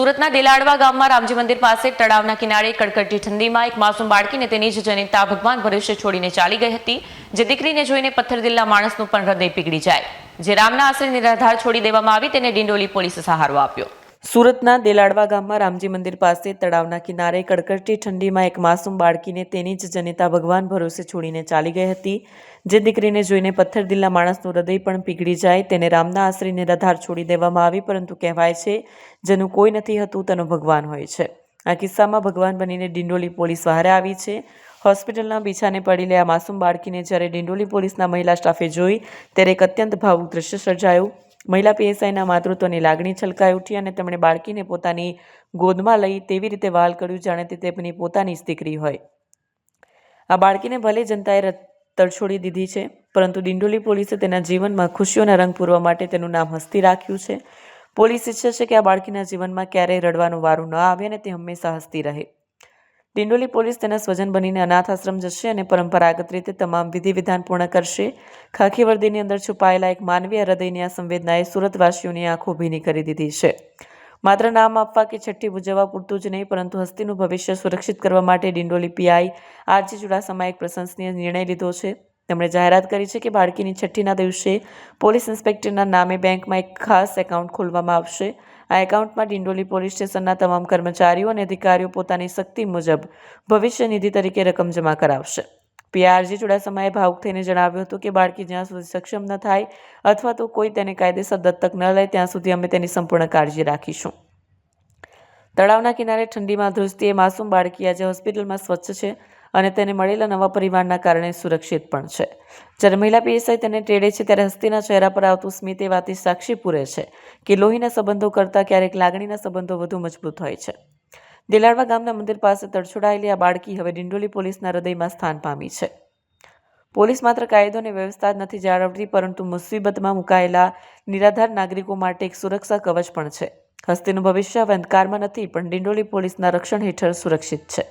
સુરતના દેલાડવા ગામમાં રામજી મંદિર પાસે તળાવના કિનારે કડકડતી ઠંડીમાં એક માસૂમ બાળકીને તેની જ જનિતા ભગવાન ભરોસે છોડીને ચાલી ગઈ હતી, જે દીકરીને જોઈને પથ્થરદિલના માણસનું પણ હૃદય પીગળી જાય. જે રામના આશ્રય નિરાધાર છોડી દેવામાં આવી તેને ડિંડોલી પોલીસે સહારો આપ્યો. સુરતના દેલાડવા ગામમાં રામજી મંદિર પાસે તળાવના કિનારે કડકડતી ઠંડીમાં એક માસૂમ બાળકીને તેની જ જનિતા ભગવાન ભરોસે છોડીને ચાલી ગઈ હતી, જે દીકરીને જોઈને પથ્થરદિલના માણસનું હૃદય પણ પીગળી જાય તેને રામના આશ્રય નિરાધાર છોડી દેવામાં આવી. પરંતુ કહેવાય છે જેનું કોઈ નથી હતું તેનો ભગવાન હોય છે. આ કિસ્સામાં ભગવાન બનીને ડિંડોલી પોલીસ વહારે આવી છે. હોસ્પિટલના બિછાને પડેલી આ માસૂમ બાળકીને જ્યારે ડિંડોલી પોલીસના મહિલા સ્ટાફે જોઈ ત્યારે એક અત્યંત ભાવુક દ્રશ્ય સર્જાયું. મહિલા પીએસઆઈના માતૃત્વની લાગણી છલકાઈ ઉઠી અને તેમણે બાળકીને પોતાની ગોદમાં લઈ તેવી રીતે વહાલ કર્યું જાણે તે તેમની પોતાની જ દીકરી હોય. આ બાળકીને ભલે જનતાએ તરછોડી દીધી છે, પરંતુ ડિંડોલી પોલીસે તેના જીવનમાં ખુશીઓના રંગ પૂરવા માટે તેનું નામ હસ્તી રાખ્યું છે. પોલીસ ઈચ્છે છે કે આ બાળકીના જીવનમાં ક્યારેય રડવાનો વારો ન આવે અને તે હંમેશા હસતી રહે. ડિંડોલી પોલીસ તેના સ્વજન બનીને અનાથ આશ્રમ જશે અને પરંપરાગત રીતે તમામ વિધિ વિધાન પૂર્ણ કરશે. ખાખી વર્દીની અંદર છુપાયેલા એક માનવીય હૃદયની આ સંવેદનાએ સુરતવાસીઓની આંખો ભીની કરી દીધી છે. માત્ર નામ આપવા કે છઠ્ઠી ઉજવવા પૂરતું જ નહીં, પરંતુ હસ્તીનું ભવિષ્ય સુરક્ષિત કરવા માટે ડિંડોલી પીઆઈ આરજી ચુડાસમાએ એક પ્રશંસનીય નિર્ણય લીધો છે. તેમણે જાહેરાત કરી છે કે બાળકીની છઠ્ઠીના દિવસે પોલીસ ઇન્સ્પેક્ટરના નામે બેંકમાં એક ખાસ એકાઉન્ટ ખોલવામાં આવશે. આ એકાઉન્ટમાં ડિંડોલી પોલીસ સ્ટેશનના તમામ કર્મચારીઓ અને અધિકારીઓ પોતાની શક્તિ મુજબ ભવિષ્ય નિધિ તરીકે રકમ જમા કરાવશે. પીઆરજી ચુડાસમાએ ભાવુક થઈને જણાવ્યું હતું કે બાળકી જ્યાં સુધી સક્ષમ ન થાય અથવા તો કોઈ તેને કાયદેસર દત્તક ન લે ત્યાં સુધી અમે તેની સંપૂર્ણ કાળજી રાખીશું. તળાવના કિનારે ઠંડીમાં ધ્રુજતી એ માસૂમ બાળકી આજે હોસ્પિટલમાં સ્વચ્છ છે અને તેને મળેલા નવા પરિવારના કારણે સુરક્ષિત પણ છે. જ્યારે મહિલા પીએસઆઈ તેને તેડે છે ત્યારે હસ્તીના ચહેરા પર આવતું સ્મિત એ વાતની સાક્ષી પૂરે છે કે લોહીના સંબંધો કરતાં ક્યારેક લાગણીના સંબંધો વધુ મજબૂત હોય છે. દેલાડવા ગામના મંદિર પાસે તડછોડાયેલી આ બાળકી હવે ડિંડોલી પોલીસના હૃદયમાં સ્થાન પામી છે. પોલીસ માત્ર કાયદો અને વ્યવસ્થા જ નથી જાળવતી, પરંતુ મુસીબતમાં મુકાયેલા નિરાધાર નાગરિકો માટે એક સુરક્ષા કવચ પણ છે. હસ્તીનું ભવિષ્ય હવે અંધકારમાં નથી, પણ ડિંડોલી પોલીસના રક્ષણ હેઠળ સુરક્ષિત છે.